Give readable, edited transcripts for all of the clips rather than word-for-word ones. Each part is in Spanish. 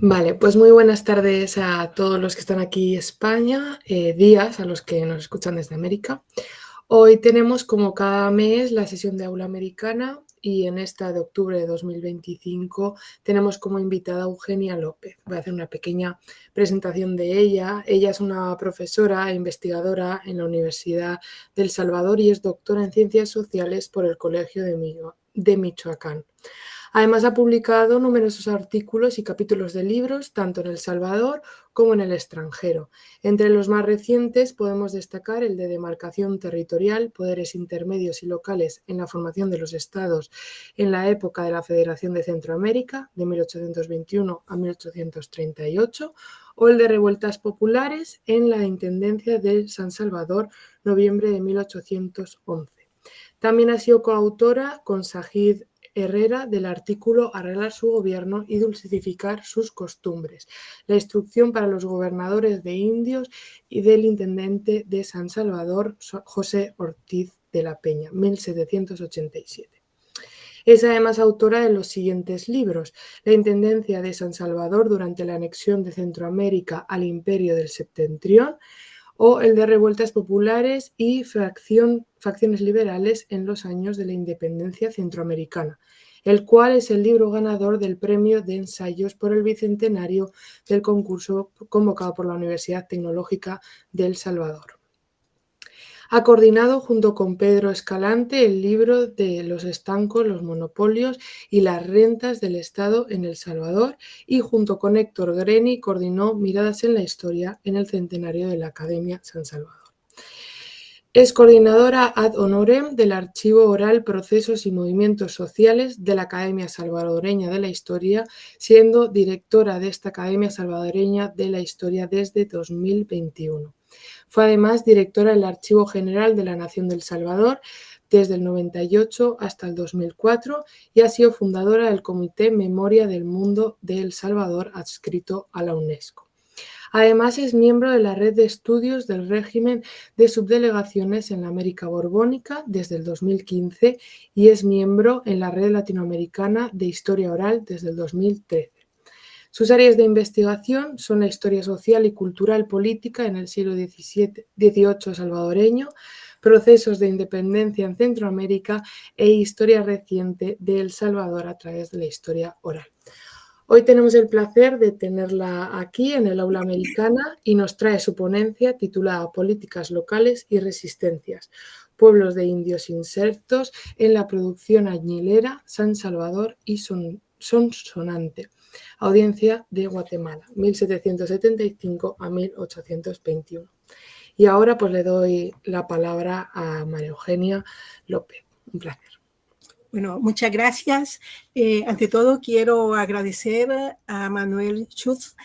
Vale, pues muy buenas tardes a todos los que están aquí en España, días a los que nos escuchan desde América. Hoy tenemos como cada mes la sesión de aula americana y en esta de octubre de 2025 tenemos como invitada a Eugenia López. Voy a hacer una pequeña presentación de ella. Ella es una profesora e investigadora en la Universidad de El Salvador y es doctora en Ciencias Sociales por el Colegio de Michoacán. Además, ha publicado numerosos artículos y capítulos de libros, tanto en El Salvador como en el extranjero. Entre los más recientes podemos destacar el de Demarcación territorial, poderes intermedios y locales en la formación de los estados en la época de la Federación de Centroamérica, de 1821 a 1838, o el de Revueltas populares en la Intendencia de San Salvador, noviembre de 1811. También ha sido coautora con Sajid Herrera del artículo Arreglar su gobierno y dulcificar sus costumbres, la instrucción para los gobernadores de indios y del intendente de San Salvador, José Ortiz de la Peña, 1787. Es además autora de los siguientes libros: La Intendencia de San Salvador durante la anexión de Centroamérica al Imperio del Septentrión, o el de Revueltas populares y facciones liberales en los años de la independencia centroamericana, el cual es el libro ganador del premio de ensayos por el bicentenario del concurso convocado por la Universidad Tecnológica de El Salvador. Ha coordinado junto con Pedro Escalante el libro de Los estancos, los monopolios y las rentas del Estado en El Salvador, y junto con Héctor Greni coordinó Miradas en la Historia en el centenario de la Academia San Salvador. Es coordinadora ad honorem del Archivo Oral Procesos y Movimientos Sociales de la Academia Salvadoreña de la Historia, siendo directora de esta Academia Salvadoreña de la Historia desde 2021. Fue además directora del Archivo General de la Nación de El Salvador desde el 98 hasta el 2004 y ha sido fundadora del Comité Memoria del Mundo de El Salvador, adscrito a la UNESCO. Además, es miembro de la Red de Estudios del Régimen de Subdelegaciones en la América Borbónica desde el 2015 y es miembro en la Red Latinoamericana de Historia Oral desde el 2013. Sus áreas de investigación son la historia social y cultural política en el siglo XVIII salvadoreño, procesos de independencia en Centroamérica e historia reciente de El Salvador a través de la historia oral. Hoy tenemos el placer de tenerla aquí en el aula americana y nos trae su ponencia titulada Políticas locales y resistencias, pueblos de indios insertos en la producción añilera, San Salvador y Sonsonate. Audiencia de Guatemala, 1775 a 1821. Y ahora pues le doy la palabra a María Eugenia López. Un placer. Bueno, muchas gracias. Ante todo, quiero agradecer a Manuel Schutz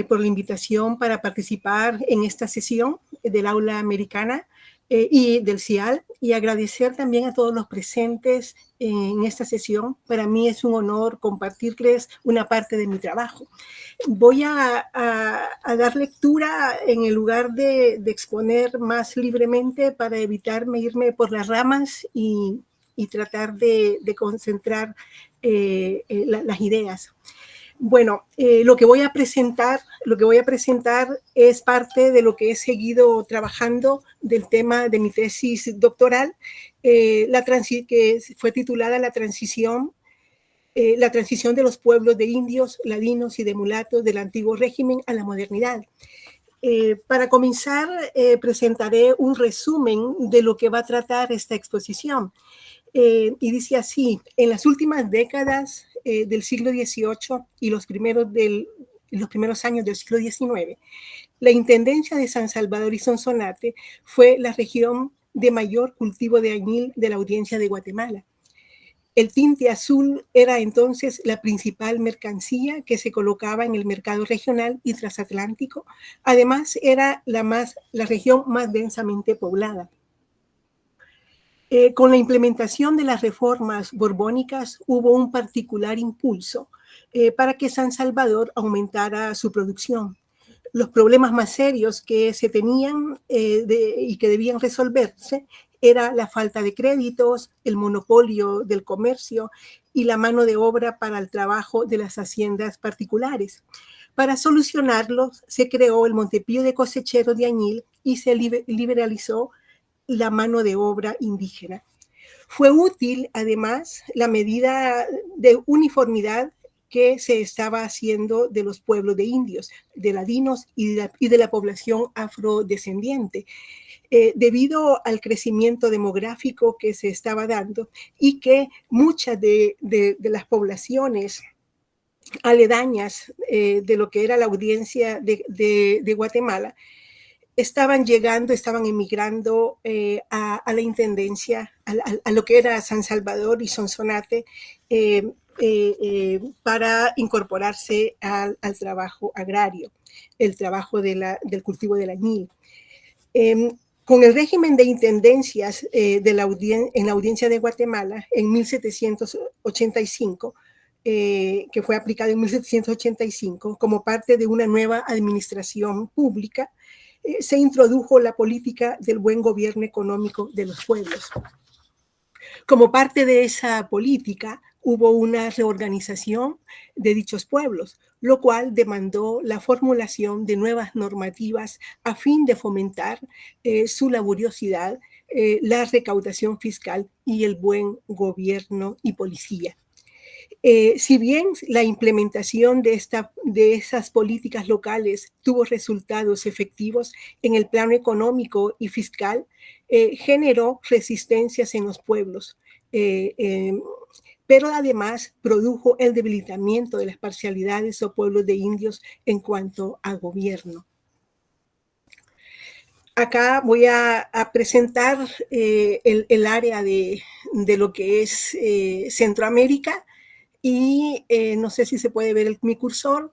por la invitación para participar en esta sesión del aula americana y del CIAL, y agradecer también a todos los presentes en esta sesión. Para mí es un honor compartirles una parte de mi trabajo. Voy a dar lectura en el lugar de exponer más libremente para evitarme irme por las ramas y tratar de concentrar las ideas. Bueno, lo que voy a presentar es parte de lo que he seguido trabajando del tema de mi tesis doctoral, que fue titulada La transición de los pueblos de indios, ladinos y de mulatos del antiguo régimen a la modernidad. Para comenzar, presentaré un resumen de lo que va a tratar esta exposición. Y dice así: en las últimas décadas del siglo XVIII y los primeros años del siglo XIX, la Intendencia de San Salvador y Sonsonate fue la región de mayor cultivo de añil de la Audiencia de Guatemala. El tinte azul era entonces la principal mercancía que se colocaba en el mercado regional y transatlántico. Además, era la región más densamente poblada. Con la implementación de las reformas borbónicas hubo un particular impulso para que San Salvador aumentara su producción. Los problemas más serios que se tenían y que debían resolverse era la falta de créditos, el monopolio del comercio y la mano de obra para el trabajo de las haciendas particulares. Para solucionarlo, se creó el Montepío de Cosecheros de Añil y se liberalizó la mano de obra indígena. Fue útil, además, la medida de uniformidad que se estaba haciendo de los pueblos de indios, de ladinos y de la población afrodescendiente, debido al crecimiento demográfico que se estaba dando y que muchas de las poblaciones aledañas de lo que era la audiencia de Guatemala estaban llegando, estaban emigrando a la intendencia, a lo que era San Salvador y Sonsonate, para incorporarse al trabajo agrario, el trabajo del cultivo del añil. Con el régimen de intendencias en la audiencia de Guatemala en 1785, que fue aplicado en 1785 como parte de una nueva administración pública, se introdujo la política del buen gobierno económico de los pueblos. Como parte de esa política, hubo una reorganización de dichos pueblos, lo cual demandó la formulación de nuevas normativas a fin de fomentar su laboriosidad, la recaudación fiscal y el buen gobierno y policía. Si bien la implementación de esas políticas locales tuvo resultados efectivos en el plano económico y fiscal, generó resistencias en los pueblos, pero además produjo el debilitamiento de las parcialidades o pueblos de indios en cuanto a gobierno. Acá voy a presentar el área de lo que es Centroamérica. Y no sé si se puede ver mi cursor.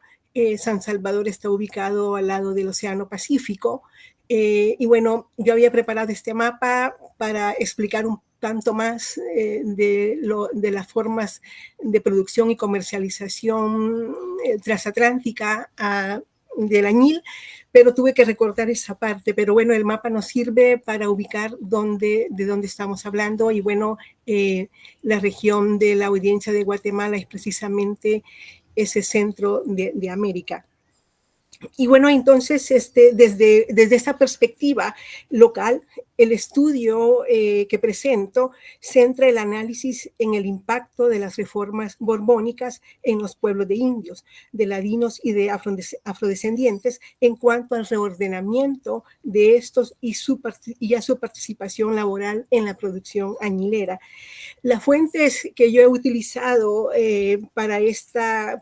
San Salvador está ubicado al lado del Océano Pacífico. Y bueno, yo había preparado este mapa para explicar un tanto más de las formas de producción y comercialización transatlántica del añil, pero tuve que recortar esa parte. Pero bueno, el mapa nos sirve para ubicar de dónde estamos hablando. Y bueno, la región de la audiencia de Guatemala es precisamente ese centro de América. Y bueno, entonces, desde esa perspectiva local, el estudio que presento centra el análisis en el impacto de las reformas borbónicas en los pueblos de indios, de ladinos y de afrodescendientes en cuanto al reordenamiento de estos y a su participación laboral en la producción añilera. Las fuentes que yo he utilizado para esta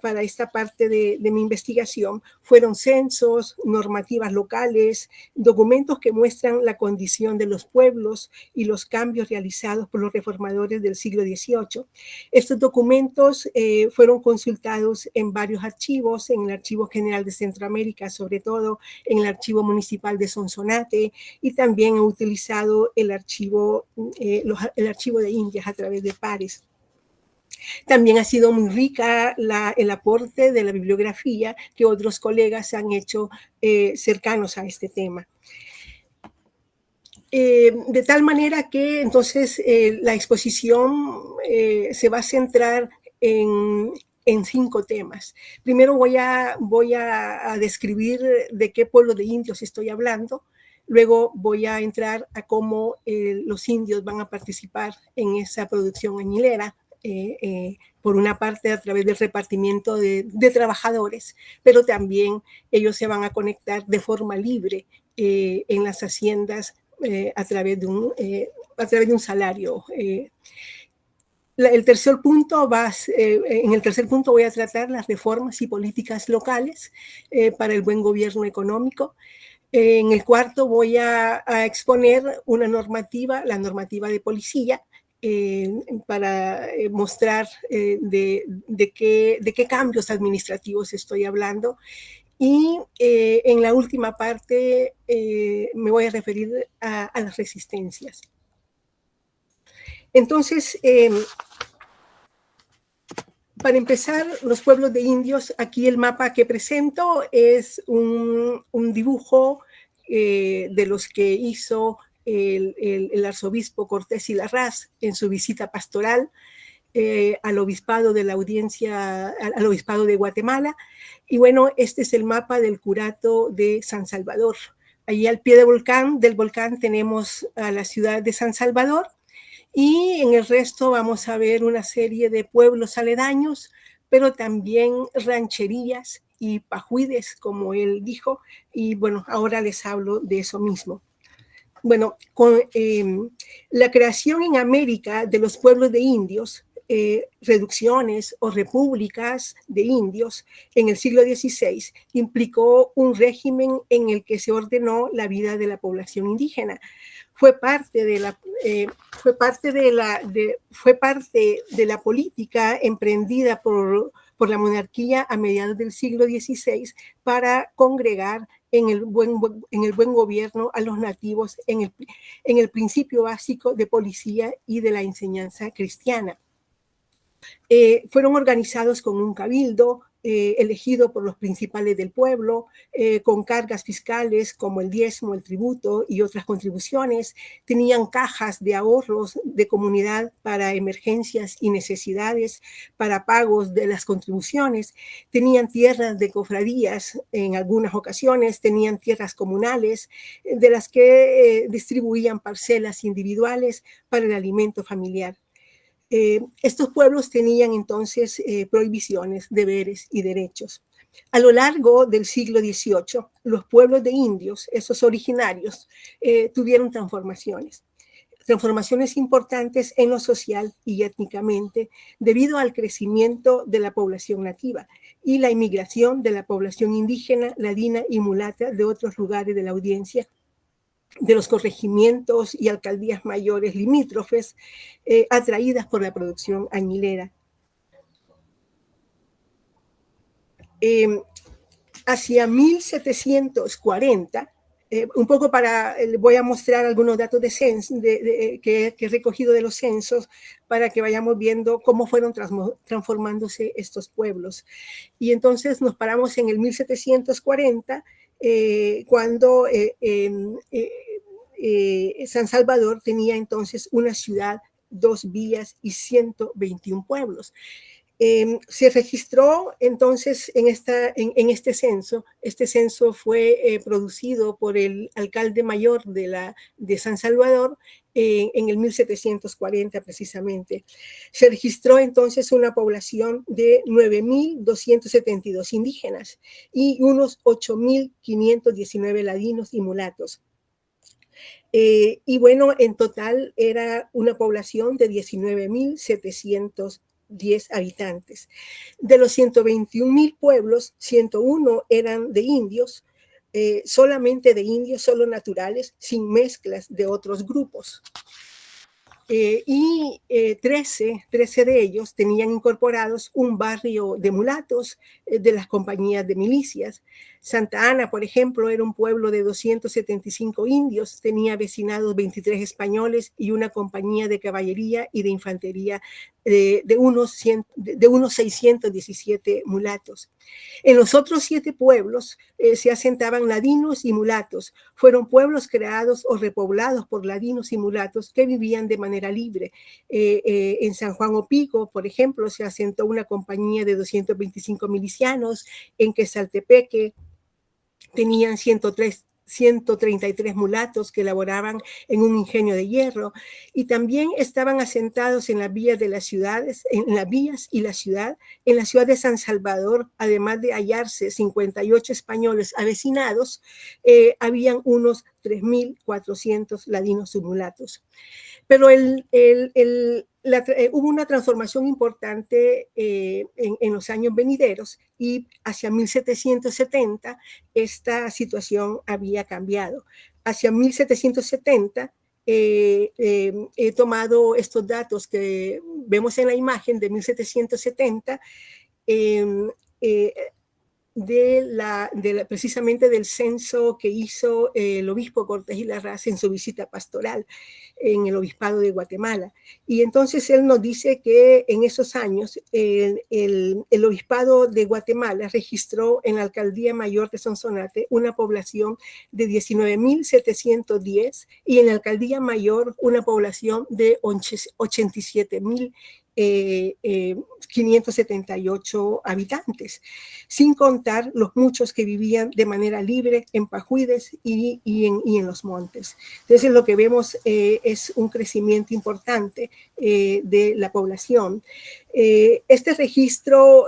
parte de mi investigación fueron censos, normativas locales, documentos que muestran la condición de los pueblos y los cambios realizados por los reformadores del siglo XVIII. Estos documentos fueron consultados en varios archivos, en el Archivo General de Centroamérica, sobre todo en el Archivo Municipal de Sonsonate, y también he utilizado el archivo de Indias a través de pares. También ha sido muy rica el aporte de la bibliografía que otros colegas han hecho cercanos a este tema. De tal manera que entonces la exposición se va a centrar en 5 temas. Primero voy a describir de qué pueblo de indios estoy hablando. Luego voy a entrar a cómo los indios van a participar en esa producción añilera, por una parte a través del repartimiento de trabajadores, pero también ellos se van a conectar de forma libre en las haciendas a través de un salario. En el tercer punto voy a tratar las reformas y políticas locales para el buen gobierno económico. En el cuarto voy a exponer la normativa de policía, para mostrar de qué cambios administrativos estoy hablando. Y en la última parte me voy a referir a las resistencias. Entonces, para empezar, los pueblos de indios, aquí el mapa que presento es un dibujo de los que hizo el arzobispo Cortés y Larraz en su visita pastoral al obispado de la audiencia, al obispado de Guatemala. Y bueno, este es el mapa del curato de San Salvador. Allí al pie del volcán tenemos a la ciudad de San Salvador, y en el resto vamos a ver una serie de pueblos aledaños, pero también rancherías y pajuides, como él dijo, y bueno, ahora les hablo de eso mismo. Bueno, con la creación en América de los pueblos de indios, reducciones o repúblicas de indios en el siglo XVI implicó un régimen en el que se ordenó la vida de la población indígena. Fue parte de la política emprendida por la monarquía a mediados del siglo XVI para congregar en el buen gobierno a los nativos en el principio básico de policía y de la enseñanza cristiana. Fueron organizados con un cabildo elegido por los principales del pueblo, con cargas fiscales como el diezmo, el tributo y otras contribuciones. Tenían cajas de ahorros de comunidad para emergencias y necesidades, para pagos de las contribuciones. Tenían tierras de cofradías en algunas ocasiones, tenían tierras comunales de las que distribuían parcelas individuales para el alimento familiar. Estos pueblos tenían entonces prohibiciones, deberes y derechos. A lo largo del siglo XVIII, los pueblos de indios, esos originarios, tuvieron transformaciones importantes en lo social y étnicamente, debido al crecimiento de la población nativa y la inmigración de la población indígena, ladina y mulata de otros lugares de la audiencia, de los corregimientos y alcaldías mayores limítrofes, atraídas por la producción añilera. Hacia 1740, un poco voy a mostrar algunos datos de censo, que he recogido de los censos, para que vayamos viendo cómo fueron transformándose estos pueblos. Y entonces nos paramos en el 1740, cuando San Salvador tenía entonces una ciudad, 2 vías y 121 pueblos. Se registró entonces en este censo. Este censo fue producido por el alcalde mayor de San Salvador en el 1740 precisamente. Se registró entonces una población de 9.272 indígenas y unos 8.519 ladinos y mulatos. Y bueno, en total era una población de 19.710 habitantes. De los 121.000 pueblos, 101 eran de indios, solamente de indios, solo naturales, sin mezclas de otros grupos. Y 13 de ellos tenían incorporados un barrio de mulatos de las compañías de milicias. Santa Ana, por ejemplo, era un pueblo de 275 indios, tenía vecinados 23 españoles y una compañía de caballería y de infantería de unos 617 mulatos. En los otros 7 pueblos se asentaban ladinos y mulatos. Fueron pueblos creados o repoblados por ladinos y mulatos que vivían de manera libre. En San Juan Opico, por ejemplo, se asentó una compañía de 225 milicianos. En Quesaltepeque tenían 133 mulatos que laboraban en un ingenio de hierro, y también estaban asentados en las vías de las ciudades, en las vías y la ciudad. En la ciudad de San Salvador, además de hallarse 58 españoles avecinados, habían unos 3.400 ladinos y mulatos. Pero hubo una transformación importante en los años venideros, y hacia 1770 esta situación había cambiado. Hacia 1770 he tomado estos datos que vemos en la imagen de 1770, precisamente del censo que hizo el obispo Cortés y Larraz en su visita pastoral en el obispado de Guatemala. Y entonces él nos dice que en esos años el obispado de Guatemala registró en la alcaldía mayor de Sonsonate una población de 19.710 y en la alcaldía mayor una población de 87.000 578 habitantes, sin contar los muchos que vivían de manera libre en pajuides y en los montes. Entonces lo que vemos es un crecimiento importante de la población. Este registro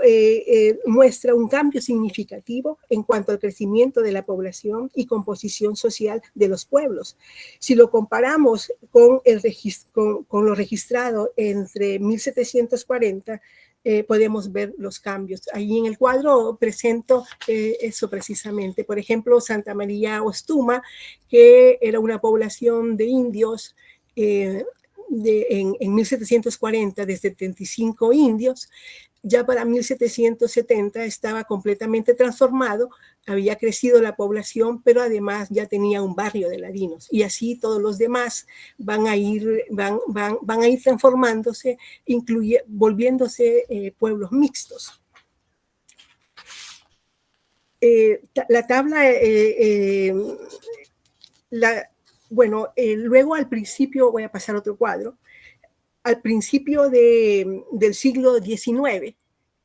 muestra un cambio significativo en cuanto al crecimiento de la población y composición social de los pueblos. Si lo comparamos con lo registrado entre 1740, podemos ver los cambios. Ahí en el cuadro presento eso precisamente. Por ejemplo, Santa María Ostuma, que era una población de indios en 1740 de 75 indios, ya para 1770 estaba completamente transformado, había crecido la población, pero además ya tenía un barrio de ladinos, y así todos los demás van a ir transformándose, volviéndose pueblos mixtos. La tabla, luego al principio, voy a pasar a otro cuadro, al principio del siglo XIX,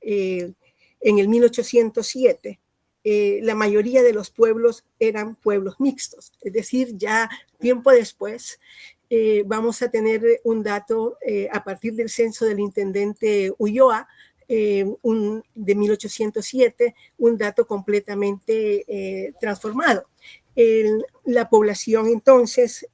en el 1807, la mayoría de los pueblos eran pueblos mixtos. Es decir, ya tiempo después vamos a tener un dato a partir del censo del intendente Ulloa, de 1807, un dato completamente transformado. La población entonces,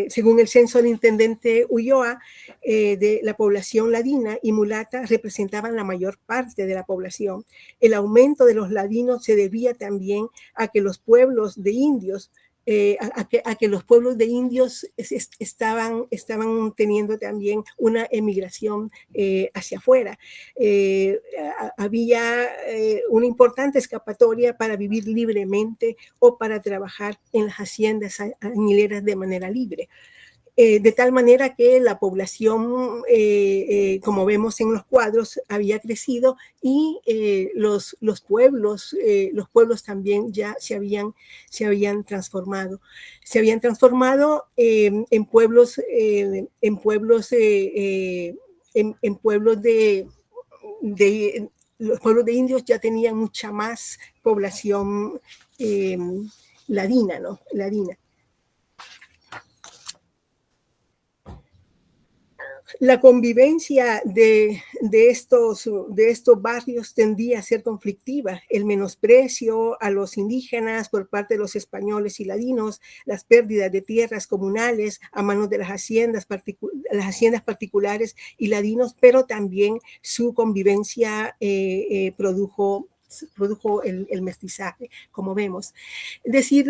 según el censo del intendente Ulloa, de la población ladina y mulata representaban la mayor parte de la población. El aumento de los ladinos se debía también a que los pueblos de indios estaban teniendo también una emigración hacia afuera. Había una importante escapatoria para vivir libremente o para trabajar en las haciendas añileras de manera libre. De tal manera que la población, como vemos en los cuadros, había crecido, y los pueblos también ya se habían transformado. Se habían transformado en pueblos los pueblos de indios ya tenían mucha más población ladina, ¿no? Ladina. La convivencia de estos barrios tendía a ser conflictiva. El menosprecio a los indígenas por parte de los españoles y ladinos, las pérdidas de tierras comunales a manos de las haciendas particulares y ladinos, pero también su convivencia produjo el mestizaje, como vemos. Es decir,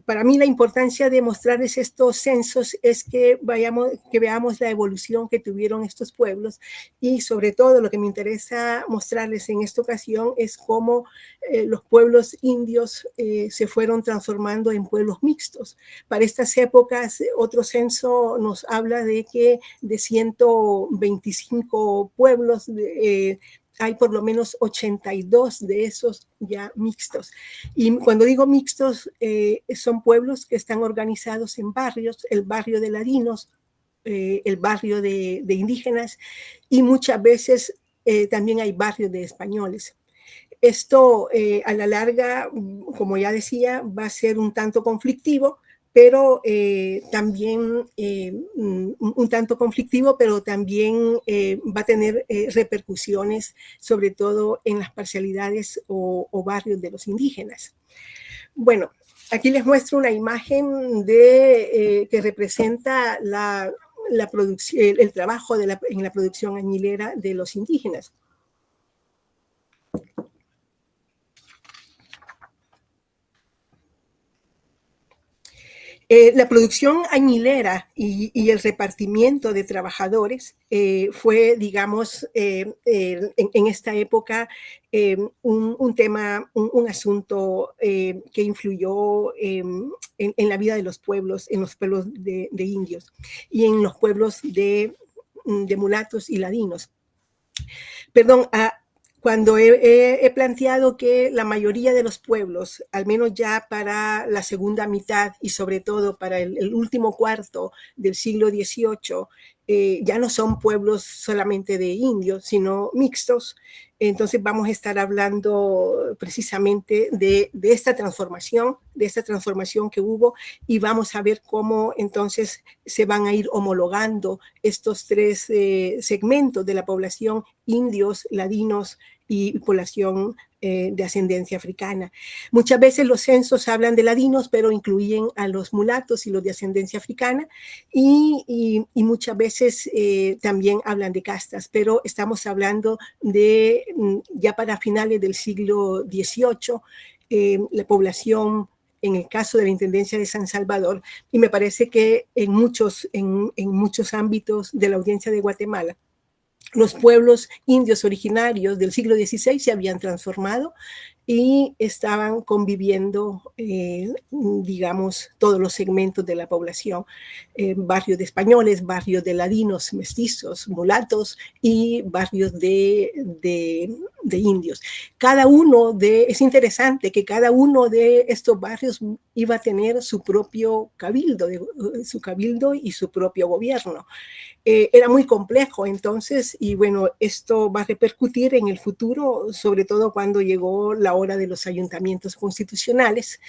para mí la importancia de mostrarles estos censos es que veamos la evolución que tuvieron estos pueblos, y sobre todo lo que me interesa mostrarles en esta ocasión es cómo los pueblos indios se fueron transformando en pueblos mixtos. Para estas épocas, otro censo nos habla de que de 125 pueblos hay por lo menos 82 de esos ya mixtos. Y cuando digo mixtos, son pueblos que están organizados en barrios, el barrio de ladinos, el barrio de indígenas, y muchas veces también hay barrios de españoles. Esto a la larga, como ya decía, va a ser un tanto conflictivo, pero también un tanto conflictivo, pero también va a tener repercusiones, sobre todo en las parcialidades o barrios de los indígenas. Bueno, aquí les muestro una imagen que representa el trabajo en la producción añilera de los indígenas. La producción añilera y el repartimiento de trabajadores fue, digamos, en esta época un tema, un asunto que influyó en la vida de los pueblos, en los pueblos de indios y en los pueblos de mulatos y ladinos. Perdón, cuando he planteado que la mayoría de los pueblos, al menos ya para la segunda mitad y sobre todo para el último cuarto del siglo XVIII, ya no son pueblos solamente de indios, sino mixtos. Entonces vamos a estar hablando precisamente de esta transformación que hubo, y vamos a ver cómo entonces se van a ir homologando estos tres segmentos de la población: indios, ladinos y población de ascendencia africana. Muchas veces los censos hablan de ladinos, pero incluyen a los mulatos y los de ascendencia africana, y muchas veces también hablan de castas, pero estamos hablando de ya para finales del siglo XVIII, la población, en el caso de la Intendencia de San Salvador, y me parece que en muchos ámbitos de la audiencia de Guatemala, los pueblos indios originarios del siglo XVI se habían transformado y estaban conviviendo, digamos, todos los segmentos de la población: barrios de españoles, barrios de ladinos, mestizos, mulatos, y barrios de indios. Es interesante que cada uno de estos barrios iba a tener su propio cabildo y su propio gobierno. Era muy complejo entonces, y bueno, esto va a repercutir en el futuro, sobre todo cuando llegó la hora de los ayuntamientos constitucionales,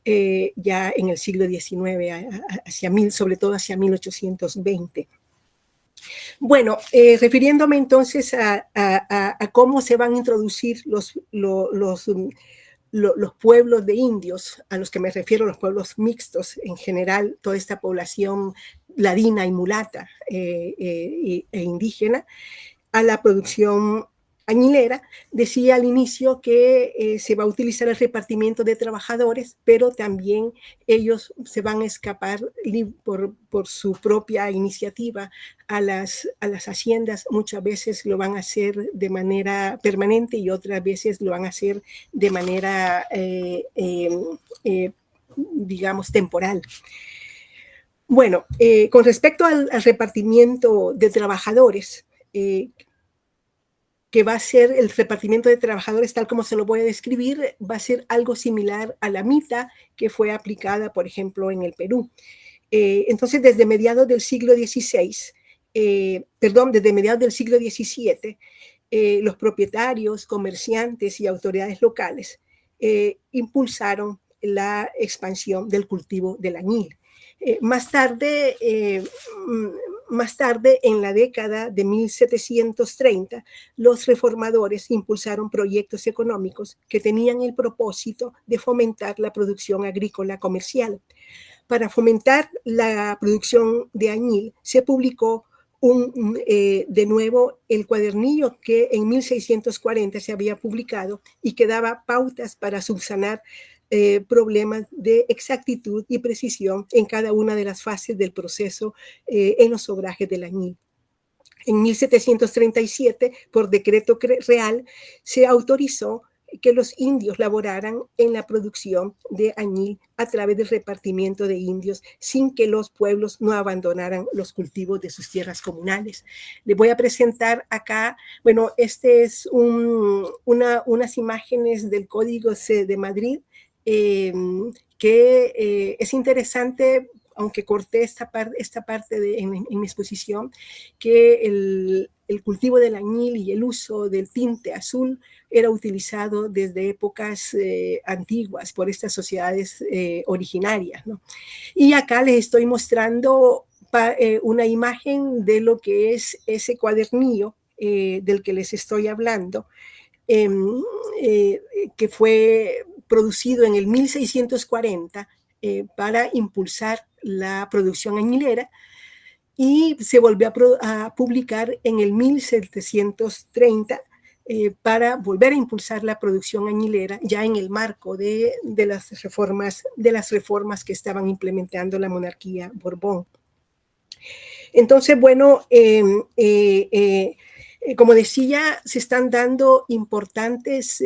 ya en el siglo XIX, sobre todo hacia 1820. Bueno, refiriéndome entonces a cómo se van a introducir los pueblos de indios, a los que me refiero, los pueblos mixtos en general, toda esta población ladina y mulata e indígena, a la producción añilera. Decía al inicio que se va a utilizar el repartimiento de trabajadores, pero también ellos se van a escapar por su propia iniciativa a las haciendas. Muchas veces lo van a hacer de manera permanente y otras veces lo van a hacer de manera, digamos, temporal. Bueno, con respecto al repartimiento de trabajadores, que va a ser el repartimiento de trabajadores tal como se lo voy a describir, va a ser algo similar a la mita que fue aplicada, por ejemplo, en el Perú. Entonces, desde mediados del siglo XVI, desde mediados del siglo XVII, los propietarios, comerciantes y autoridades locales impulsaron la expansión del cultivo del añil. Más tarde, en la década de 1730, los reformadores impulsaron proyectos económicos que tenían el propósito de fomentar la producción agrícola comercial. Para fomentar la producción de añil, se publicó de nuevo el cuadernillo que en 1640 se había publicado y que daba pautas para subsanar problemas de exactitud y precisión en cada una de las fases del proceso en los obrajes del añil. En 1737, por decreto real, se autorizó que los indios laboraran en la producción de añil a través del repartimiento de indios, sin que los pueblos no abandonaran los cultivos de sus tierras comunales. Les voy a presentar acá, bueno, este es unas imágenes del Código de Madrid, que es interesante, aunque corté esta parte en mi exposición, que el cultivo del añil y el uso del tinte azul era utilizado desde épocas antiguas por estas sociedades originarias, ¿no? Y acá les estoy mostrando una imagen de lo que es ese cuadernillo del que les estoy hablando, que fue producido en el 1640 para impulsar la producción añilera, y se volvió a publicar en el 1730 para volver a impulsar la producción añilera, ya en el marco de las reformas que estaban implementando la monarquía Borbón. Entonces, bueno, como decía, se están dando importantes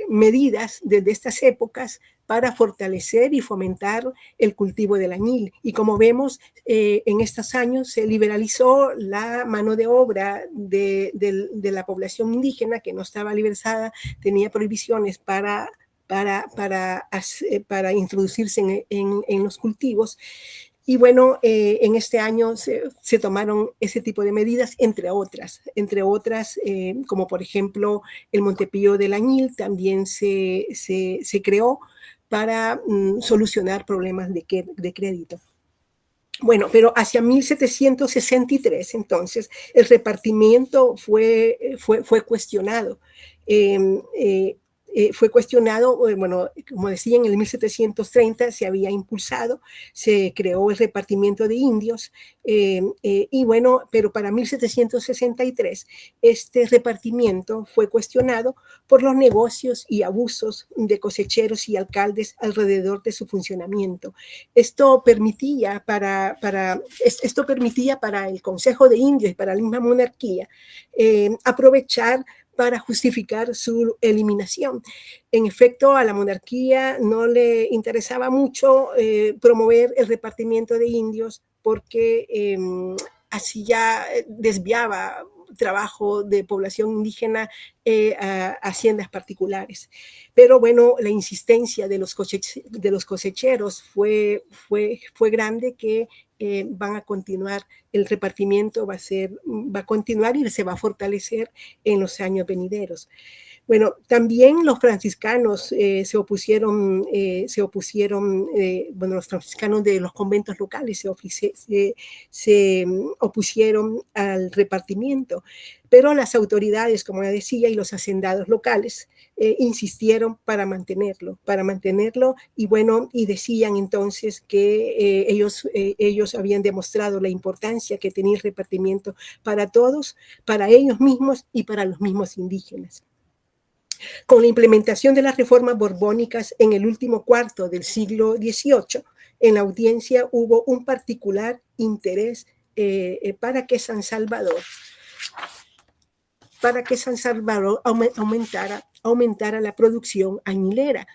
medidas desde estas épocas para fortalecer y fomentar el cultivo del añil. Y como vemos, en estos años se liberalizó la mano de obra de la población indígena, que no estaba liberalizada, tenía prohibiciones para introducirse en los cultivos. Y bueno, en este año se tomaron ese tipo de medidas, entre otras, como por ejemplo el Montepío del Añil también se creó para solucionar problemas de crédito. Bueno, pero hacia 1763, entonces, el repartimiento fue cuestionado. Fue cuestionado, bueno, como decía, en el 1730 se había impulsado, se creó el repartimiento de indios, y bueno, pero para 1763 este repartimiento fue cuestionado por los negocios y abusos de cosecheros y alcaldes alrededor de su funcionamiento. Esto permitía para el Consejo de Indios y para la misma monarquía aprovechar para justificar su eliminación. En efecto, a la monarquía no le interesaba mucho promover el repartimiento de indios porque así ya desviaba trabajo de población indígena a haciendas particulares. Pero bueno, la insistencia de los cosecheros fue grande, que van a continuar, el repartimiento va a continuar y se va a fortalecer en los años venideros. Bueno, también los franciscanos se opusieron, bueno, los franciscanos de los conventos locales se opusieron al repartimiento, pero las autoridades, como ya decía, y los hacendados locales insistieron para mantenerlo, y bueno, y decían entonces que ellos habían demostrado la importancia que tenía el repartimiento para todos, para ellos mismos y para los mismos indígenas. Con la implementación de las reformas borbónicas en el último cuarto del siglo XVIII, en la audiencia hubo un particular interés para que San Salvador aumentara la producción añilera.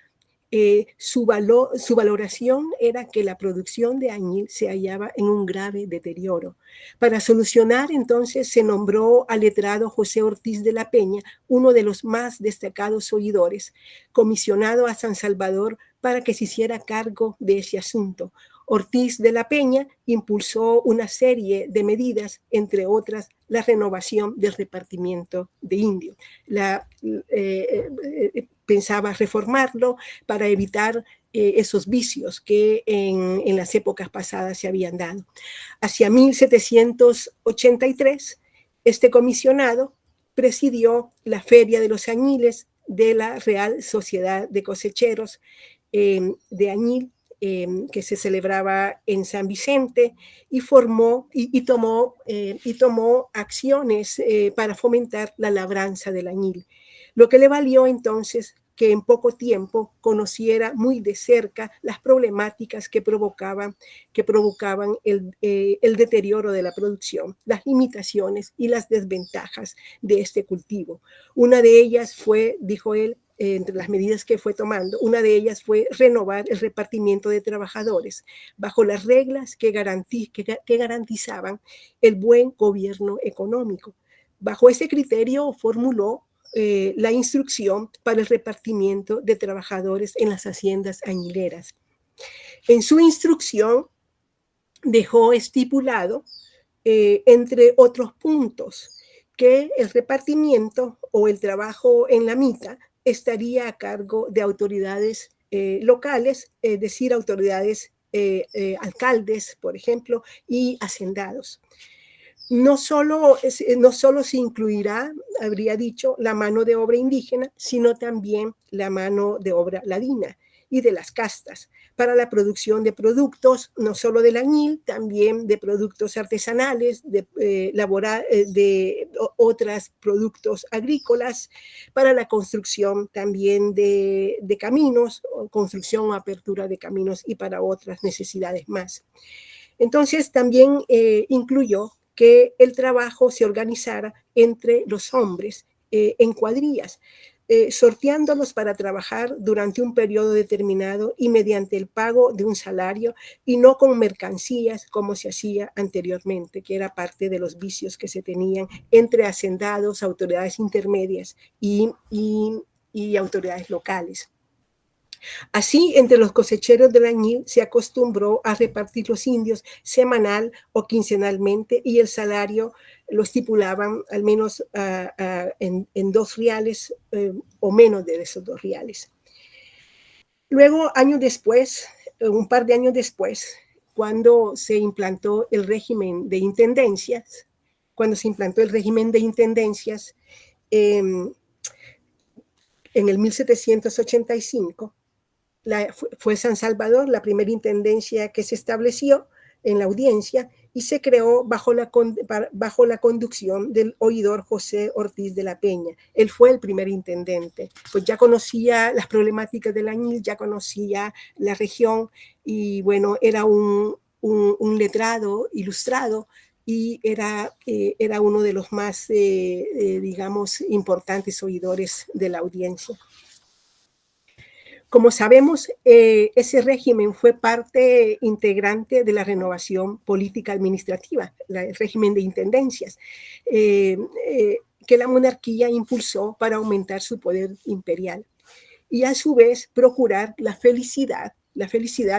Su valoración era que la producción de añil se hallaba en un grave deterioro. Para solucionar, entonces, se nombró al letrado José Ortiz de la Peña, uno de los más destacados oidores, comisionado a San Salvador para que se hiciera cargo de ese asunto. Ortiz de la Peña impulsó una serie de medidas, entre otras la renovación del repartimiento de indios. Pensaba reformarlo para evitar esos vicios que en las épocas pasadas se habían dado. Hacia 1783, este comisionado presidió la Feria de los Añiles de la Real Sociedad de Cosecheros de Añil, que se celebraba en San Vicente, y tomó acciones para fomentar la labranza del añil, lo que le valió entonces que en poco tiempo conociera muy de cerca las problemáticas que provocaban el deterioro de la producción, las limitaciones y las desventajas de este cultivo. Una de ellas fue, dijo él, entre las medidas que fue tomando, una de ellas fue renovar el repartimiento de trabajadores bajo las reglas que garantizaban el buen gobierno económico. Bajo ese criterio formuló la instrucción para el repartimiento de trabajadores en las haciendas añileras. En su instrucción dejó estipulado, entre otros puntos, que el repartimiento o el trabajo en la mita estaría a cargo de autoridades locales, es decir, autoridades, alcaldes, por ejemplo, y hacendados. No solo se incluirá, habría dicho, la mano de obra indígena, sino también la mano de obra ladina y de las castas, para la producción de productos, no solo del añil, también de productos artesanales, de otros productos agrícolas, para la construcción también de caminos, construcción o apertura de caminos, y para otras necesidades más. Entonces también incluyó que el trabajo se organizara entre los hombres en cuadrillas, sorteándolos para trabajar durante un periodo determinado y mediante el pago de un salario, y no con mercancías como se hacía anteriormente, que era parte de los vicios que se tenían entre hacendados, autoridades intermedias y autoridades locales. Así, entre los cosecheros del añil se acostumbró a repartir los indios semanal o quincenalmente y el salario lo estipulaban al menos en 2 reales o menos de esos 2 reales. Luego, años después, un par de años después, cuando se implantó el régimen de intendencias, en el 1785, fue San Salvador la primera intendencia que se estableció en la audiencia y se creó bajo la conducción del oidor José Ortiz de la Peña. Él fue el primer intendente, pues ya conocía las problemáticas del añil, ya conocía la región y bueno, era un letrado ilustrado y era uno de los más, digamos, importantes oidores de la audiencia. Como sabemos, ese régimen fue parte integrante de la renovación política administrativa, el régimen de intendencias, que la monarquía impulsó para aumentar su poder imperial y a su vez procurar la felicidad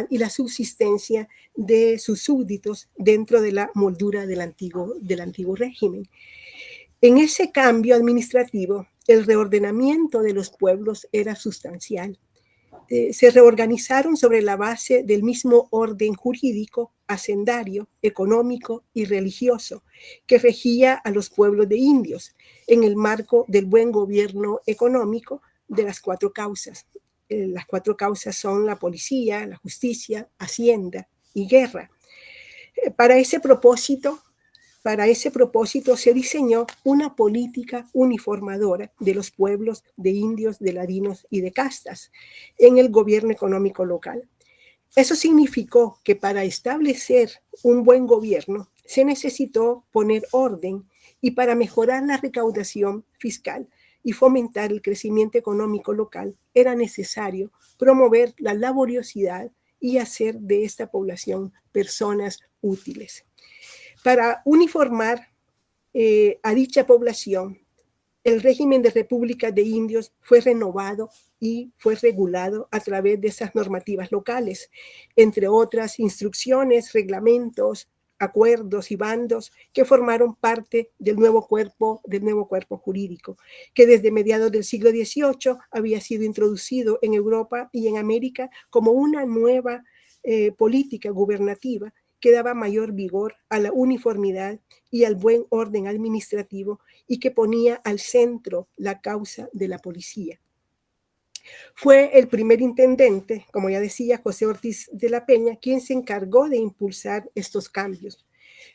y la subsistencia de sus súbditos dentro de la moldura del antiguo régimen. En ese cambio administrativo, el reordenamiento de los pueblos era sustancial. Se reorganizaron sobre la base del mismo orden jurídico, hacendario, económico y religioso que regía a los pueblos de indios en el marco del buen gobierno económico de las 4 causas. Las 4 causas son la policía, la justicia, hacienda y guerra. Para ese propósito se diseñó una política uniformadora de los pueblos de indios, de ladinos y de castas en el gobierno económico local. Eso significó que para establecer un buen gobierno se necesitó poner orden y para mejorar la recaudación fiscal y fomentar el crecimiento económico local era necesario promover la laboriosidad y hacer de esta población personas útiles. Para uniformar a dicha población, el régimen de república de indios fue renovado y fue regulado a través de esas normativas locales, entre otras instrucciones, reglamentos, acuerdos y bandos que formaron parte del nuevo cuerpo jurídico, que desde mediados del siglo XVIII había sido introducido en Europa y en América como una nueva política gubernativa que daba mayor vigor a la uniformidad y al buen orden administrativo y que ponía al centro la causa de la policía. Fue el primer intendente, como ya decía, José Ortiz de la Peña, quien se encargó de impulsar estos cambios.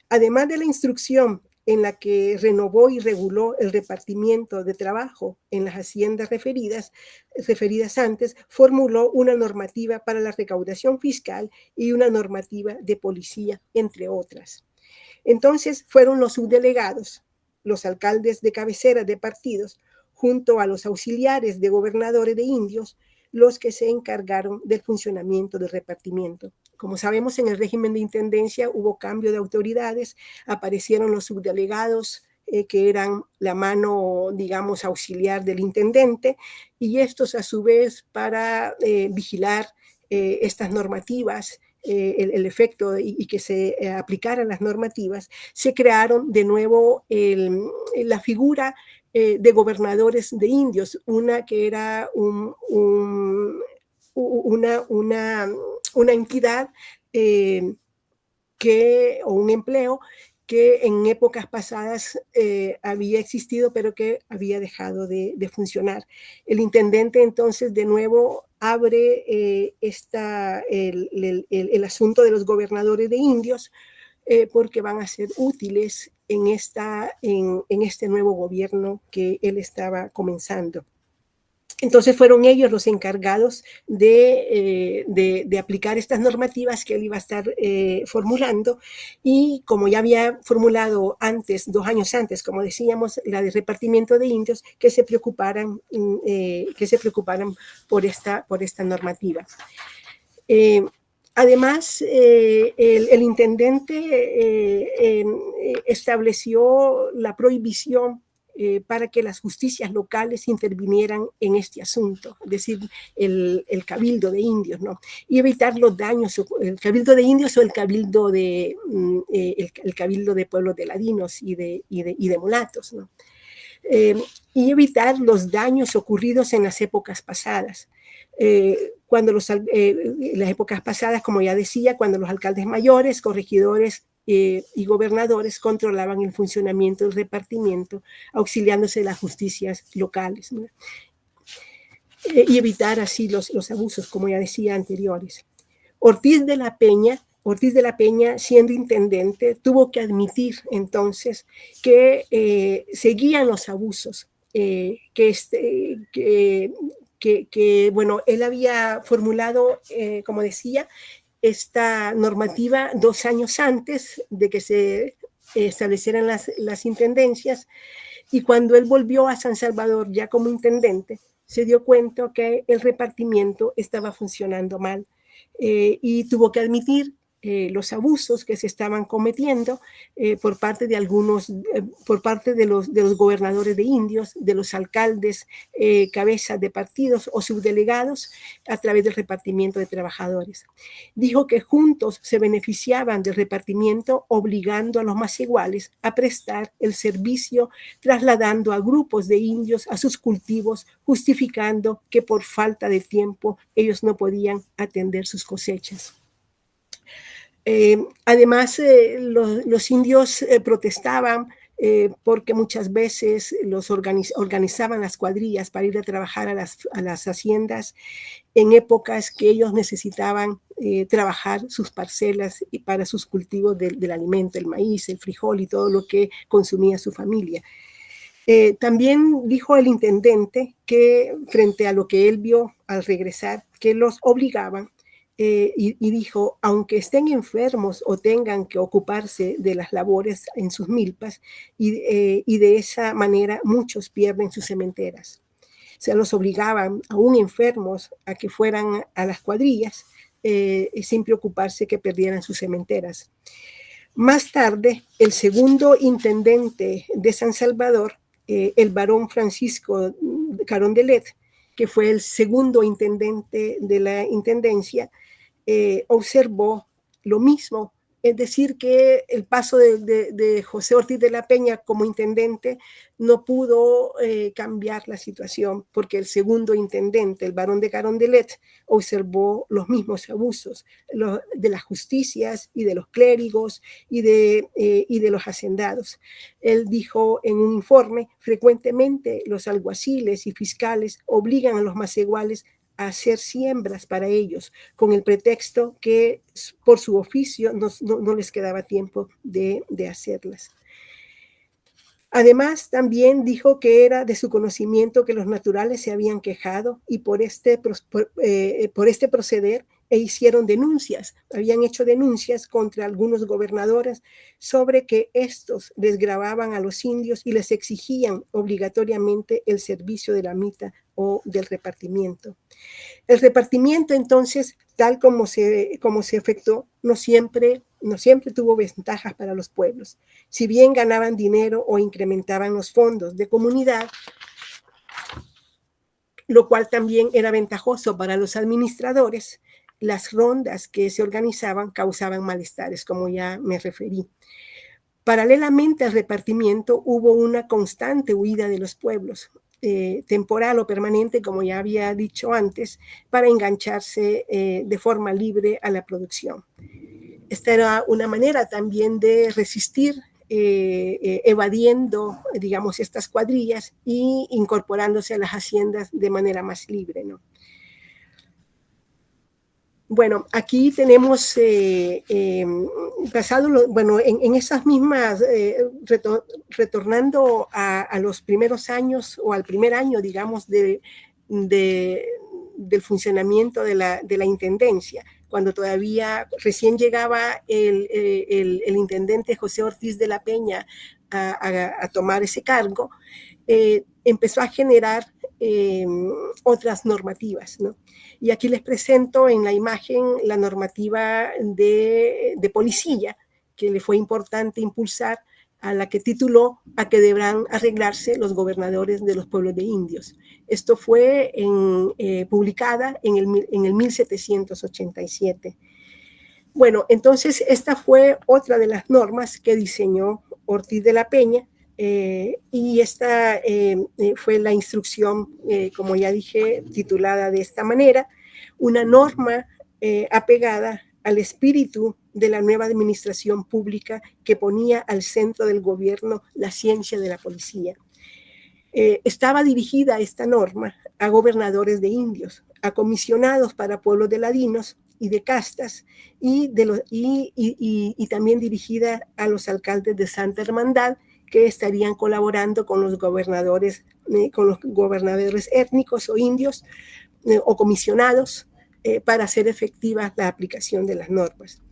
Además de la instrucción en la que renovó y reguló el repartimiento de trabajo en las haciendas referidas antes, formuló una normativa para la recaudación fiscal y una normativa de policía, entre otras. Entonces fueron los subdelegados, los alcaldes de cabecera de partidos, junto a los auxiliares de gobernadores de indios, los que se encargaron del funcionamiento del repartimiento. Como sabemos, en el régimen de intendencia hubo cambio de autoridades, aparecieron los subdelegados que eran la mano, digamos, auxiliar del intendente, y estos a su vez para vigilar estas normativas, el efecto y que se aplicaran las normativas, se crearon de nuevo la figura de gobernadores de indios, una que era una entidad o un empleo que en épocas pasadas había existido, pero que había dejado de funcionar. El intendente entonces de nuevo abre el asunto de los gobernadores de indios porque van a ser útiles en este nuevo gobierno que él estaba comenzando. Entonces fueron ellos los encargados de aplicar estas normativas que él iba a estar formulando, y como ya había formulado antes, 2 años antes, como decíamos, la de repartimiento de indios, que se preocuparan por esta normativa. Además, el intendente estableció la prohibición para que las justicias locales intervinieran en este asunto, es decir, el Cabildo de Indios, ¿no? Y evitar los daños, el Cabildo de Indios o el Cabildo el Cabildo de Pueblos de Ladinos y de mulatos, ¿no? Y evitar los daños ocurridos en las épocas pasadas. Las épocas pasadas, como ya decía, cuando los alcaldes mayores, corregidores y gobernadores controlaban el funcionamiento del repartimiento, auxiliándose de las justicias locales, ¿no? Y evitar así los abusos, como ya decía, anteriores. Ortiz de la Peña, siendo intendente, tuvo que admitir entonces que seguían los abusos, bueno, él había formulado, como decía, esta normativa 2 años antes de que se establecieran las intendencias, y cuando él volvió a San Salvador ya como intendente, se dio cuenta que el repartimiento estaba funcionando mal, y tuvo que admitir los abusos que se estaban cometiendo por parte de los gobernadores de indios, de los alcaldes, cabezas de partidos o subdelegados a través del repartimiento de trabajadores. Dijo que juntos se beneficiaban del repartimiento, obligando a los más iguales a prestar el servicio, trasladando a grupos de indios a sus cultivos, justificando que por falta de tiempo ellos no podían atender sus cosechas. Además, los indios protestaban porque muchas veces los organizaban las cuadrillas para ir a trabajar a las haciendas en épocas que ellos necesitaban trabajar sus parcelas y para sus cultivos del alimento, el maíz, el frijol y todo lo que consumía su familia. También dijo el intendente que frente a lo que él vio al regresar, que los obligaban, y dijo, aunque estén enfermos o tengan que ocuparse de las labores en sus milpas, y de esa manera muchos pierden sus sementeras. Se los obligaban, aún enfermos, a que fueran a las cuadrillas, sin preocuparse que perdieran sus sementeras. Más tarde, el segundo intendente de San Salvador, el barón Francisco Carondelet, que fue el segundo intendente de la intendencia, observó lo mismo, es decir, que el paso de José Ortiz de la Peña como intendente no pudo cambiar la situación, porque el segundo intendente, el barón de Carondelet, observó los mismos abusos de las justicias y de los clérigos y de los hacendados. Él dijo en un informe, frecuentemente los alguaciles y fiscales obligan a los más iguales a hacer siembras para ellos, con el pretexto que por su oficio no les quedaba tiempo de hacerlas. Además, también dijo que era de su conocimiento que los naturales se habían quejado y por este proceder hicieron denuncias, habían hecho denuncias contra algunos gobernadores sobre que estos desgravaban a los indios y les exigían obligatoriamente el servicio de la mita o del repartimiento. El repartimiento, entonces, tal como se efectuó, no siempre tuvo ventajas para los pueblos. Si bien ganaban dinero o incrementaban los fondos de comunidad, lo cual también era ventajoso para los administradores, las rondas que se organizaban causaban malestares, como ya me referí. Paralelamente al repartimiento hubo una constante huida de los pueblos, temporal o permanente, como ya había dicho antes, para engancharse de forma libre a la producción. Esta era una manera también de resistir, evadiendo, digamos, estas cuadrillas y incorporándose a las haciendas de manera más libre, ¿no? Bueno, aquí tenemos pasado, bueno, en esas mismas, retornando a los primeros años o al primer año, digamos, del funcionamiento de la intendencia, cuando todavía recién llegaba el intendente José Ortiz de la Peña a tomar ese cargo, empezó a generar otras normativas, ¿no? Y aquí les presento en la imagen la normativa de policía, que le fue importante impulsar a la que tituló A que deberán arreglarse los gobernadores de los pueblos de indios. Esto fue publicada en el 1787. Bueno, entonces esta fue otra de las normas que diseñó Ortiz de la Peña, y esta fue la instrucción, como ya dije, titulada de esta manera, una norma apegada al espíritu de la nueva administración pública que ponía al centro del gobierno la ciencia de la policía. Estaba dirigida esta norma a gobernadores de indios, a comisionados para pueblos de ladinos y de castas, y también dirigida a los alcaldes de Santa Hermandad, que estarían colaborando con los gobernadores étnicos o indios o comisionados para hacer efectiva la aplicación de las normas.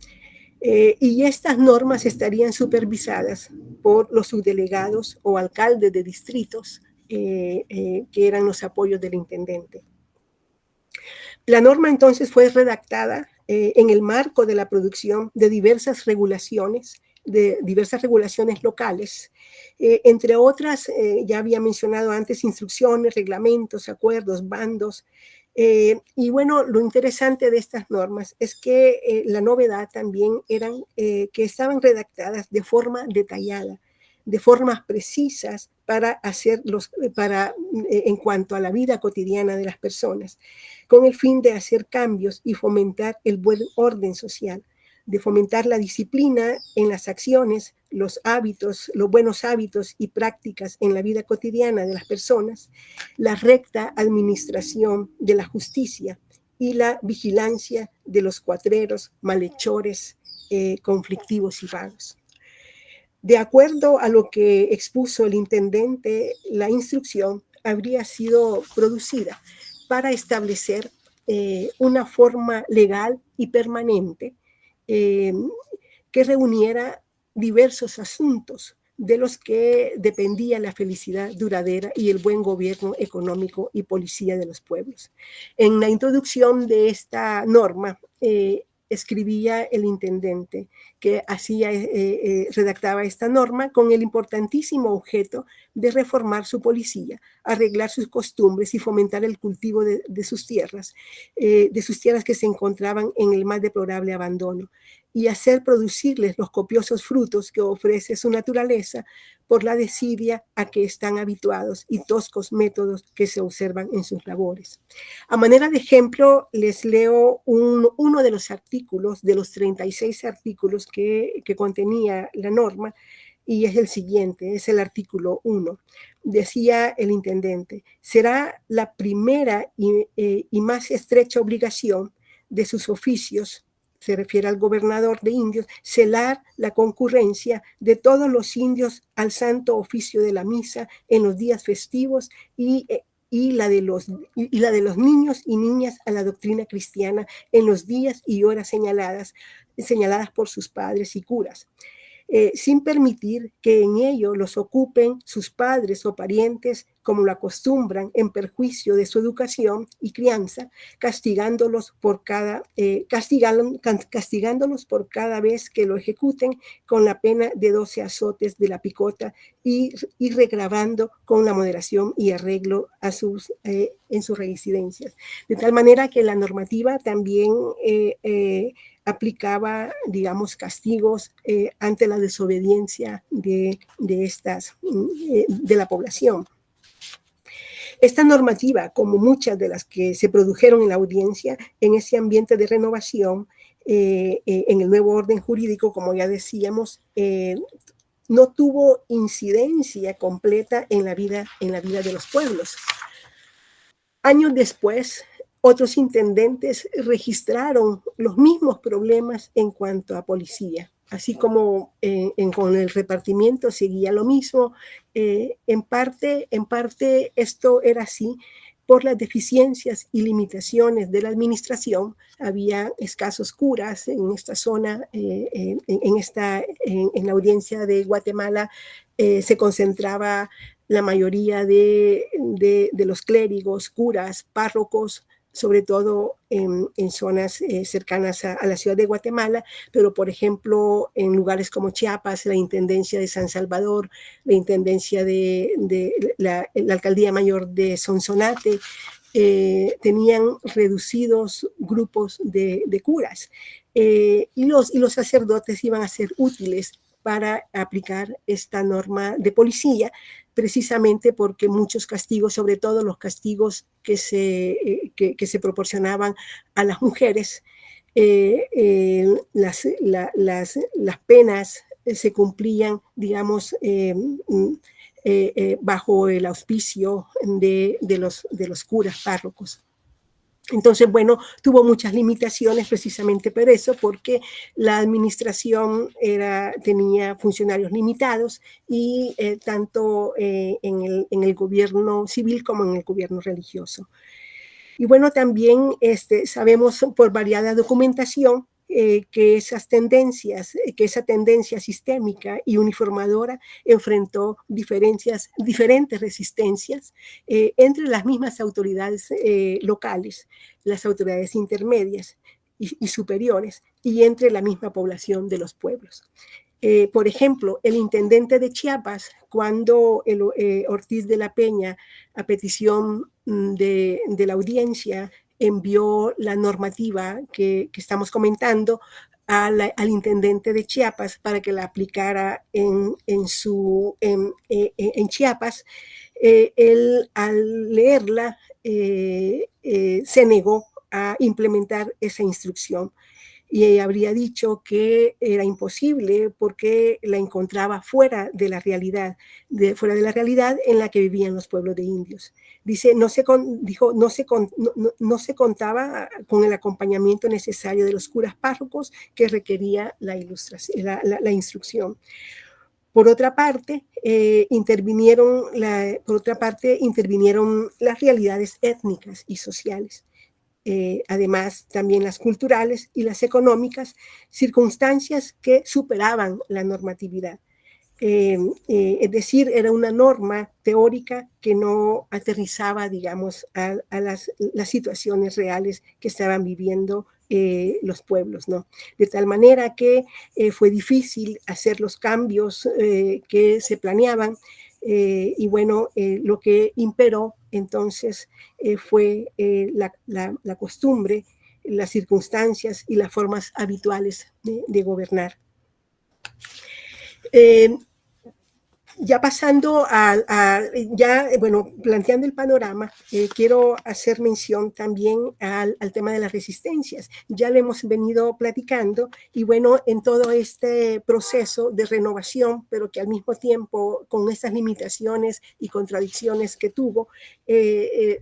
Y estas normas estarían supervisadas por los subdelegados o alcaldes de distritos, que eran los apoyos del intendente. La norma entonces fue redactada en el marco de la producción de diversas regulaciones locales, entre otras, ya había mencionado antes, instrucciones, reglamentos, acuerdos, bandos. Y bueno, lo interesante de estas normas es que la novedad también eran que estaban redactadas de forma detallada, de formas precisas en cuanto a la vida cotidiana de las personas, con el fin de hacer cambios y fomentar el buen orden social, de fomentar la disciplina en las acciones, los buenos hábitos y prácticas en la vida cotidiana de las personas, la recta administración de la justicia y la vigilancia de los cuatreros, malhechores, conflictivos y vagos. De acuerdo a lo que expuso el intendente, la instrucción habría sido producida para establecer una forma legal y permanente que reuniera diversos asuntos de los que dependía la felicidad duradera y el buen gobierno económico y policía de los pueblos. En la introducción de esta norma, escribía el intendente que redactaba esta norma con el importantísimo objeto de reformar su policía, arreglar sus costumbres y fomentar el cultivo de sus tierras que se encontraban en el más deplorable abandono, y hacer producirles los copiosos frutos que ofrece su naturaleza por la desidia a que están habituados y toscos métodos que se observan en sus labores. A manera de ejemplo, les leo uno de los artículos, de los 36 artículos que contenía la norma, y es el siguiente, es el artículo 1. Decía el intendente: será la primera y más estrecha obligación de sus oficios, se refiere al gobernador de indios, celar la concurrencia de todos los indios al santo oficio de la misa en los días festivos y la de los niños y niñas a la doctrina cristiana en los días y horas señaladas por sus padres y curas, sin permitir que en ello los ocupen sus padres o parientes, como lo acostumbran, en perjuicio de su educación y crianza, castigándolos por cada vez que lo ejecuten con la pena de 12 azotes de la picota, y regrabando con la moderación y arreglo en sus residencias. De tal manera que la normativa también aplicaba, digamos, castigos ante la desobediencia de la población. Esta normativa, como muchas de las que se produjeron en la audiencia, en ese ambiente de renovación, en el nuevo orden jurídico, como ya decíamos, no tuvo incidencia completa en la vida de los pueblos. Años después, otros intendentes registraron los mismos problemas en cuanto a policía, así como con el repartimiento seguía lo mismo. En parte esto era así por las deficiencias y limitaciones de la administración. Había escasos curas en esta zona, en la audiencia de Guatemala se concentraba la mayoría de los clérigos, curas, párrocos, sobre todo en zonas cercanas a la ciudad de Guatemala, pero por ejemplo en lugares como Chiapas, la Intendencia de San Salvador, la Intendencia de la Alcaldía Mayor de Sonsonate, tenían reducidos grupos de curas y los sacerdotes iban a ser útiles para aplicar esta norma de policía, precisamente porque muchos castigos, sobre todo los castigos que se proporcionaban a las mujeres, las penas se cumplían, digamos, bajo el auspicio de los curas párrocos. Entonces, bueno, tuvo muchas limitaciones precisamente por eso, porque la administración tenía funcionarios limitados y tanto en el gobierno civil como en el gobierno religioso. Y bueno, también sabemos por variada documentación que esa tendencia sistémica y uniformadora enfrentó diferentes resistencias entre las mismas autoridades locales, las autoridades intermedias y superiores, y entre la misma población de los pueblos. Por ejemplo, el intendente de Chiapas, cuando Ortiz de la Peña, a petición de la audiencia, envió la normativa que estamos comentando al intendente de Chiapas para que la aplicara en Chiapas, él al leerla se negó a implementar esa instrucción. Y ella habría dicho que era imposible porque la encontraba fuera de la realidad en la que vivían los pueblos de indios. Dice, no se contaba con el acompañamiento necesario de los curas párrocos que requería la instrucción. Por otra parte, intervinieron las realidades étnicas y sociales. Además también las culturales y las económicas, circunstancias que superaban la normatividad. Es decir, era una norma teórica que no aterrizaba, digamos, a las situaciones reales que estaban viviendo los pueblos, ¿no? De tal manera que fue difícil hacer los cambios que se planeaban, y bueno, lo que imperó entonces fue la costumbre, las circunstancias y las formas habituales de gobernar. Ya pasando planteando el panorama, quiero hacer mención también al tema de las resistencias. Ya lo hemos venido platicando y bueno, en todo este proceso de renovación, pero que al mismo tiempo con estas limitaciones y contradicciones que tuvo,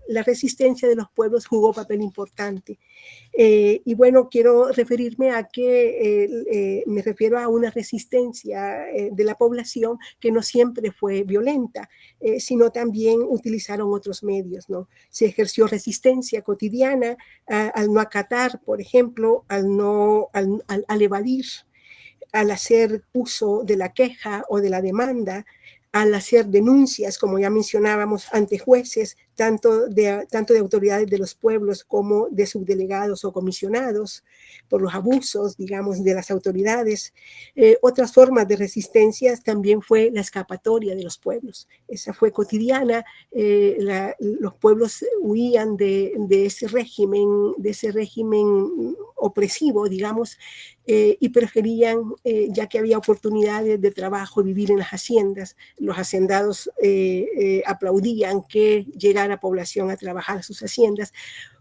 la resistencia de los pueblos jugó papel importante. Y bueno, quiero referirme a que me refiero a una resistencia de la población que no siempre fue violenta, sino también utilizaron otros medios, ¿no? Se ejerció resistencia cotidiana al no acatar, por ejemplo, al evadir, al hacer uso de la queja o de la demanda, al hacer denuncias, como ya mencionábamos, ante jueces, tanto de autoridades de los pueblos como de subdelegados o comisionados, por los abusos, digamos, de las autoridades. Otras formas de resistencia también fue la escapatoria de los pueblos. Esa fue cotidiana. Los pueblos huían de ese régimen opresivo, digamos, y preferían, ya que había oportunidades de trabajo, vivir en las haciendas. Los hacendados aplaudían que llegara población a trabajar a sus haciendas.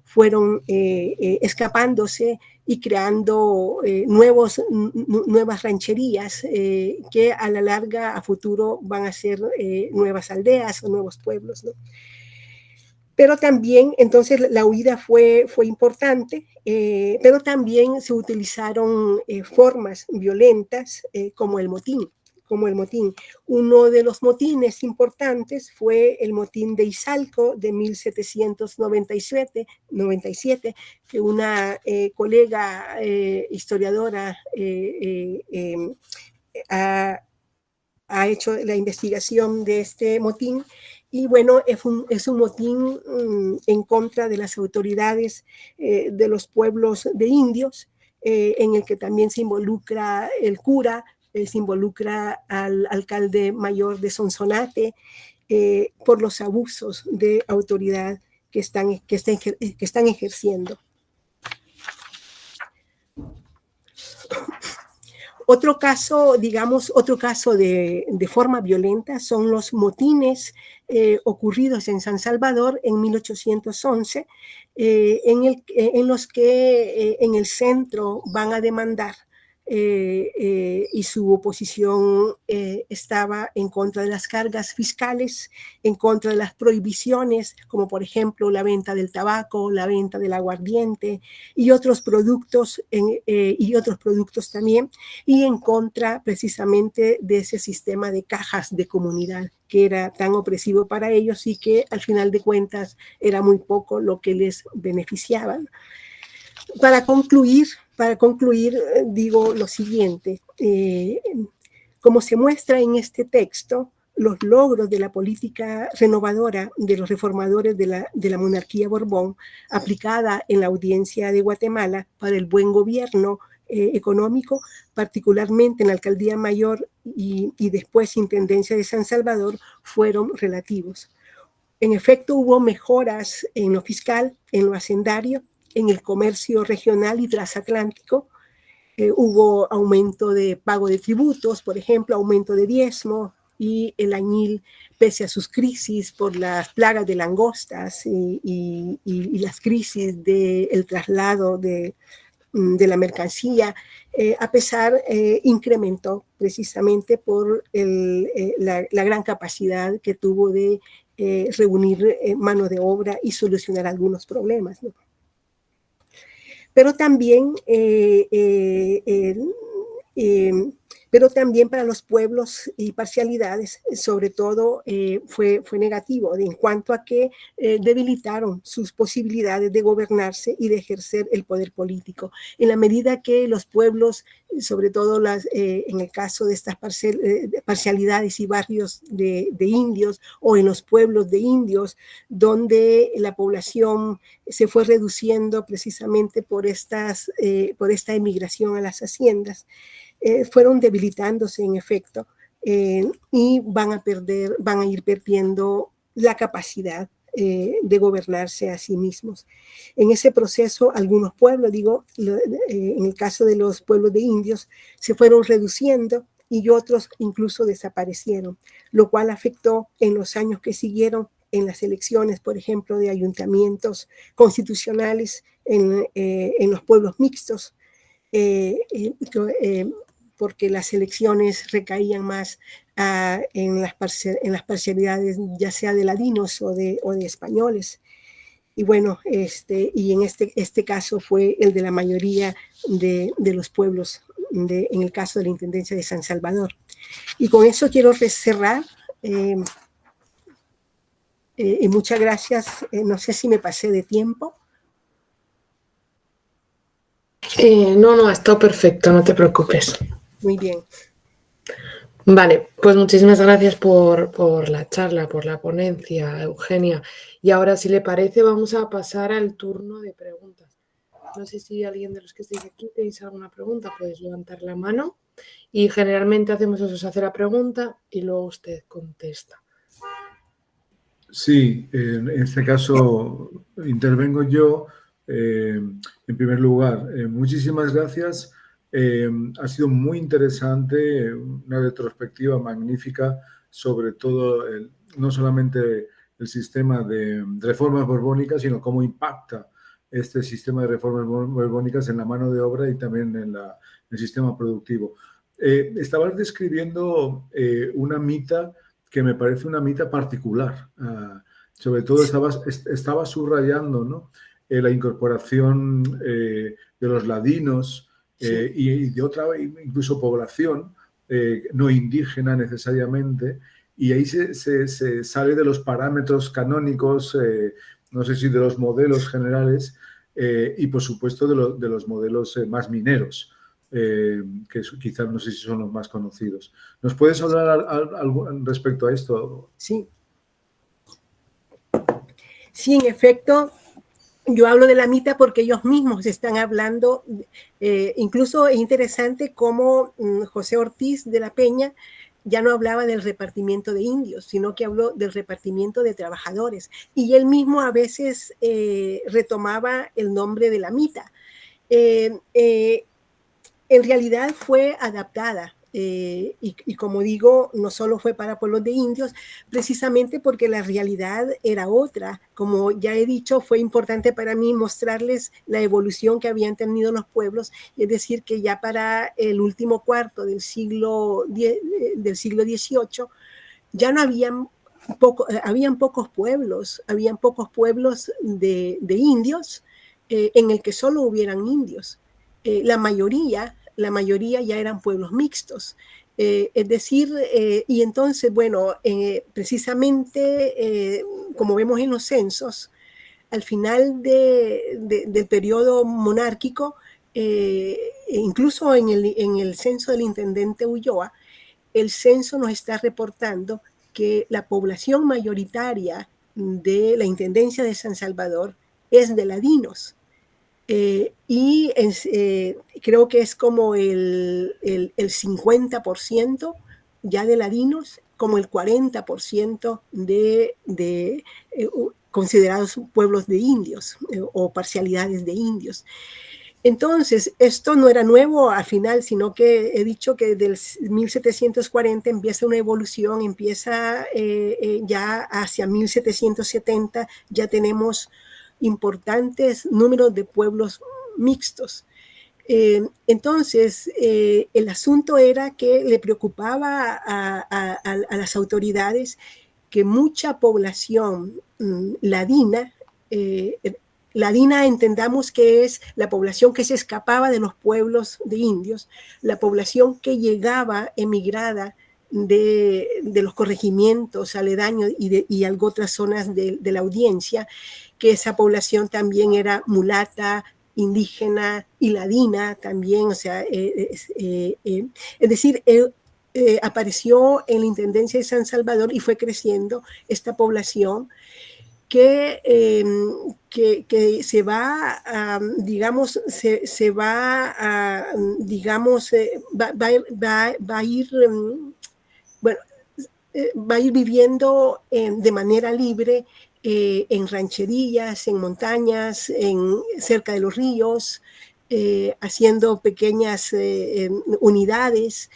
Fueron escapándose y creando nuevas rancherías que a la larga, a futuro, van a ser nuevas aldeas o nuevos pueblos, ¿no? Pero también, entonces, la huida fue importante, pero también se utilizaron formas violentas como el motín. Uno de los motines importantes fue el motín de Izalco de 1797, que una colega historiadora ha hecho la investigación de este motín, Y bueno, es un motín en contra de las autoridades de los pueblos de indios, en el que también se involucra el cura, se involucra al alcalde mayor de Sonsonate, por los abusos de autoridad que están ejerciendo. Otro caso, digamos, otro caso de forma violenta son los motines ocurridos en San Salvador en 1811, en los que en el centro van a demandar y su oposición estaba en contra de las cargas fiscales, en contra de las prohibiciones, como por ejemplo la venta del tabaco, la venta del aguardiente y otros productos también, y en contra precisamente de ese sistema de cajas de comunidad que era tan opresivo para ellos y que al final de cuentas era muy poco lo que les beneficiaban. Para concluir, digo lo siguiente, como se muestra en este texto, los logros de la política renovadora de los reformadores de la monarquía Borbón, aplicada en la audiencia de Guatemala para el buen gobierno económico, particularmente en la alcaldía mayor y después intendencia de San Salvador, fueron relativos. En efecto, hubo mejoras en lo fiscal, en lo hacendario, en el comercio regional y transatlántico. Hubo aumento de pago de tributos, por ejemplo, aumento de diezmo, y el añil, pese a sus crisis por las plagas de langostas y las crisis del traslado de la mercancía, a pesar, incrementó precisamente por la gran capacidad que tuvo de reunir mano de obra y solucionar algunos problemas, ¿no? Pero también para los pueblos y parcialidades, sobre todo, fue negativo en cuanto a que debilitaron sus posibilidades de gobernarse y de ejercer el poder político. En la medida que los pueblos, sobre todo en el caso de estas parcialidades y barrios de indios, o en los pueblos de indios, donde la población se fue reduciendo precisamente por esta emigración a las haciendas, fueron debilitándose en efecto, y van a ir perdiendo la capacidad de gobernarse a sí mismos. En ese proceso, algunos pueblos, en el caso de los pueblos de indios, se fueron reduciendo y otros incluso desaparecieron, lo cual afectó en los años que siguieron en las elecciones, por ejemplo, de ayuntamientos constitucionales en los pueblos mixtos, porque las elecciones recaían más en las parcialidades, ya sea de ladinos o de españoles. Y bueno, y en este caso fue el de la mayoría de los pueblos, en el caso de la Intendencia de San Salvador. Y con eso quiero cerrar. Y muchas gracias. No sé si me pasé de tiempo. No, ha estado perfecto, no te preocupes. Muy bien. Vale, pues muchísimas gracias por la charla, por la ponencia, Eugenia. Y ahora, si le parece, vamos a pasar al turno de preguntas. No sé si alguien de los que estáis aquí tenéis alguna pregunta, podéis levantar la mano. Y generalmente hacemos eso, se hace la pregunta y luego usted contesta. Sí, en este caso intervengo yo. En primer lugar, muchísimas gracias. Ha sido muy interesante, una retrospectiva magnífica sobre todo, no solamente el sistema de reformas borbónicas, sino cómo impacta este sistema de reformas borbónicas en la mano de obra y también en el sistema productivo. Estabas describiendo una mitad que me parece una mitad particular. Sobre todo estaba subrayando, ¿no? La incorporación de los ladinos y de otra incluso población no indígena necesariamente, y ahí se sale de los parámetros canónicos, no sé si de los modelos generales, y por supuesto de los modelos más mineros, que quizás no sé si son los más conocidos. ¿Nos puedes hablar respecto a esto? Sí. Sí, en efecto, yo hablo de la mita porque ellos mismos están hablando, incluso es interesante cómo José Ortiz de la Peña ya no hablaba del repartimiento de indios, sino que habló del repartimiento de trabajadores. Y él mismo a veces retomaba el nombre de la mita. En realidad fue adaptada. Y como digo, no solo fue para pueblos de indios, precisamente porque la realidad era otra. Como ya he dicho, fue importante para mí mostrarles la evolución que habían tenido los pueblos, es decir, que ya para el último cuarto del siglo XVIII ya no habían pocos pueblos de indios en el que solo hubieran indios. La mayoría ya eran pueblos mixtos. Es decir, y entonces, bueno, precisamente, como vemos en los censos, al final del periodo monárquico, incluso en el censo del intendente Ulloa, el censo nos está reportando que la población mayoritaria de la Intendencia de San Salvador es de ladinos. Creo que es como el 50% ya de ladinos, como el 40% de considerados pueblos de indios o parcialidades de indios. Entonces, esto no era nuevo al final, sino que he dicho que desde 1740 empieza una evolución, empieza ya hacia 1770, ya tenemos importantes números de pueblos mixtos. Entonces, el asunto era que le preocupaba a las autoridades que mucha población ladina, ladina entendamos que es la población que se escapaba de los pueblos de indios, la población que llegaba emigrada de los corregimientos aledaños y algo otras zonas de la audiencia, que esa población también era mulata, indígena y ladina también, o sea, es decir, apareció en la Intendencia de San Salvador y fue creciendo esta población que se va a, digamos, va a ir, bueno, va a ir viviendo de manera libre en rancherías, en montañas, cerca de los ríos, haciendo pequeñas unidades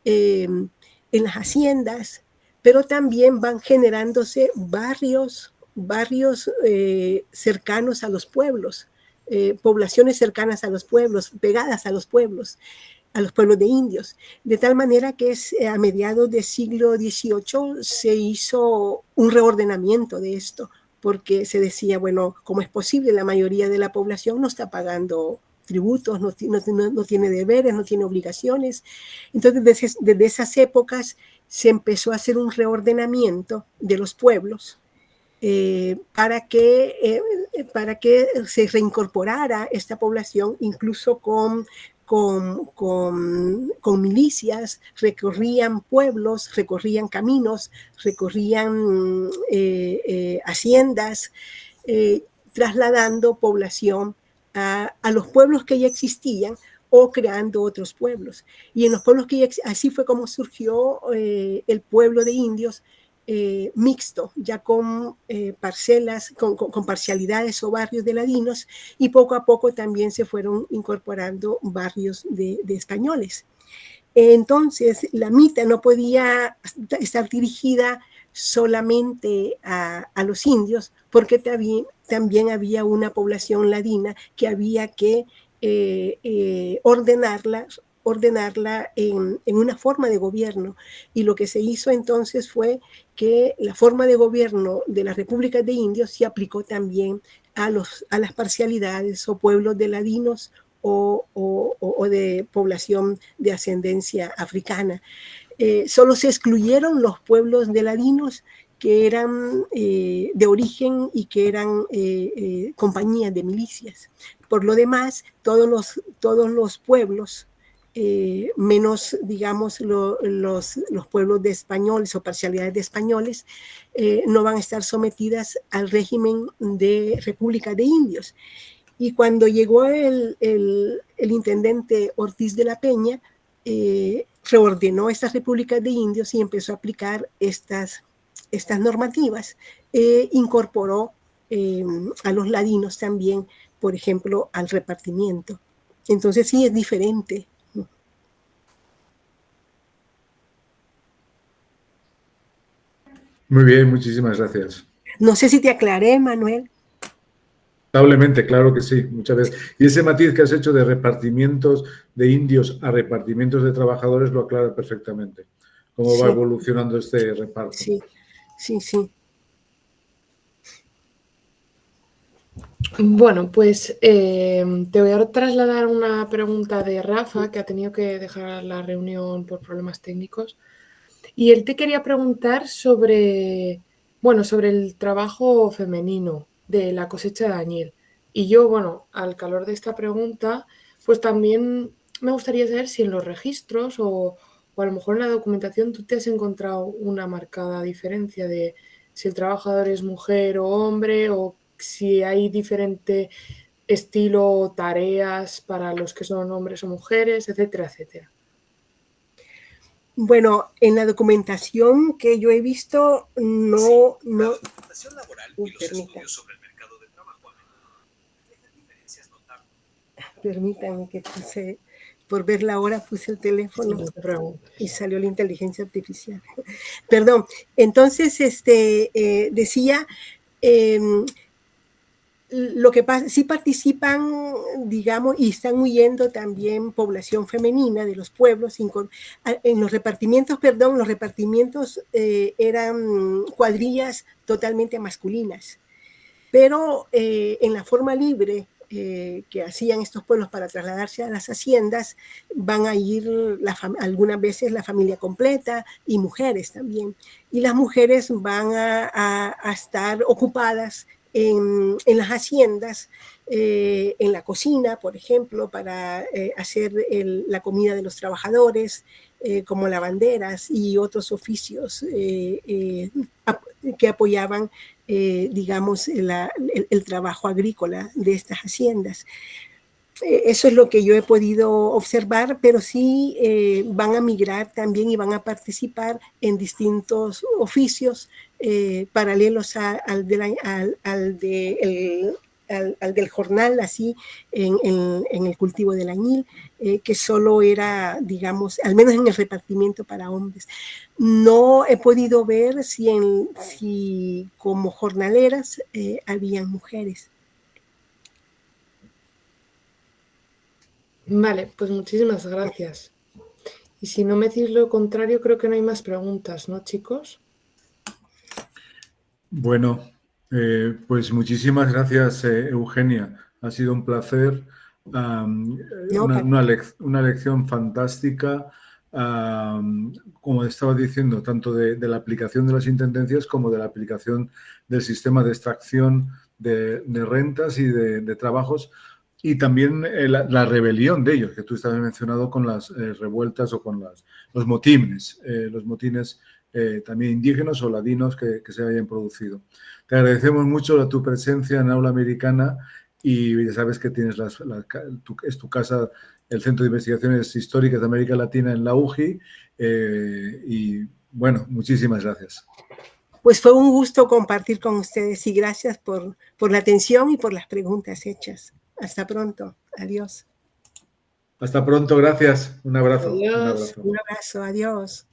en las haciendas, pero también van generándose barrios cercanos a los pueblos, poblaciones cercanas a los pueblos, pegadas a los pueblos de indios, de tal manera que a mediados del siglo XVIII se hizo un reordenamiento de esto, porque se decía, bueno, ¿cómo es posible? La mayoría de la población no está pagando tributos, no tiene deberes, no tiene obligaciones. Entonces, desde esas épocas se empezó a hacer un reordenamiento de los pueblos para que se reincorporara esta población, incluso con milicias, recorrían pueblos, recorrían caminos, recorrían haciendas, trasladando población a los pueblos que ya existían o creando otros pueblos. Y en los pueblos así fue como surgió el pueblo de indios mixto, ya con parcelas, con parcialidades o barrios de ladinos, y poco a poco también se fueron incorporando barrios de españoles. Entonces, la mita no podía estar dirigida solamente a los indios, porque también había una población ladina que había que ordenarla en una forma de gobierno. Y lo que se hizo entonces fue que la forma de gobierno de las repúblicas de indios se aplicó también a las parcialidades o pueblos de ladinos o de población de ascendencia africana. Solo se excluyeron los pueblos de ladinos que eran de origen y que eran compañías de milicias. Por lo demás, todos los pueblos menos, digamos, los pueblos de españoles o parcialidades de españoles no van a estar sometidas al régimen de República de Indios. Y cuando llegó el intendente Ortiz de la Peña, reordenó estas repúblicas de indios y empezó a aplicar estas normativas. Incorporó a los ladinos también, por ejemplo, al repartimiento. Entonces sí es diferente. Muy bien, muchísimas gracias. No sé si te aclaré, Manuel. Notablemente, claro que sí, muchas veces. Y ese matiz que has hecho de repartimientos de indios a repartimientos de trabajadores lo aclara perfectamente. Cómo va evolucionando este reparto. Sí, sí, sí. Bueno, pues te voy a trasladar una pregunta de Rafa, que ha tenido que dejar la reunión por problemas técnicos. Y él te quería preguntar sobre el trabajo femenino de la cosecha de añil. Y yo, bueno, al calor de esta pregunta, pues también me gustaría saber si en los registros o a lo mejor en la documentación tú te has encontrado una marcada diferencia de si el trabajador es mujer o hombre, o si hay diferente estilo o tareas para los que son hombres o mujeres, etcétera, etcétera. Bueno, en la documentación que yo he visto, no. La documentación laboral y los estudios sobre el mercado de trabajo dejan diferencias notables. Permítanme que por ver la hora puse el teléfono y salió la inteligencia artificial. Perdón. Entonces, decía, lo que pasa, sí participan, digamos, y están huyendo también población femenina de los pueblos. En los repartimientos, los repartimientos eran cuadrillas totalmente masculinas, pero en la forma libre que hacían estos pueblos para trasladarse a las haciendas, van a ir algunas veces la familia completa y mujeres también. Y las mujeres van a estar ocupadas en las haciendas, en la cocina, por ejemplo, para hacer la comida de los trabajadores, como lavanderas y otros oficios que apoyaban, digamos, el trabajo agrícola de estas haciendas. Eso es lo que yo he podido observar, pero sí van a migrar también y van a participar en distintos oficios paralelos al del jornal, así en el cultivo del añil, que solo era, digamos, al menos en el repartimiento para hombres. No he podido ver si como jornaleras habían mujeres. Vale, pues muchísimas gracias. Y si no me decís lo contrario, creo que no hay más preguntas, ¿no, chicos? Bueno, pues muchísimas gracias, Eugenia. Ha sido un placer, una lección fantástica, como estaba diciendo, tanto de la aplicación de las intendencias como de la aplicación del sistema de extracción de rentas y de trabajos, y también la rebelión de ellos, que tú estabas mencionado con las revueltas o con los motines también indígenas o ladinos que se hayan producido. Te agradecemos mucho tu presencia en Aula Americana, y ya sabes que tienes es tu casa, el Centro de Investigaciones Históricas de América Latina en la UJI, y bueno, muchísimas gracias. Pues fue un gusto compartir con ustedes y gracias por la atención y por las preguntas hechas. Hasta pronto. Adiós. Hasta pronto, gracias. Un abrazo. Adiós. Un abrazo. Adiós.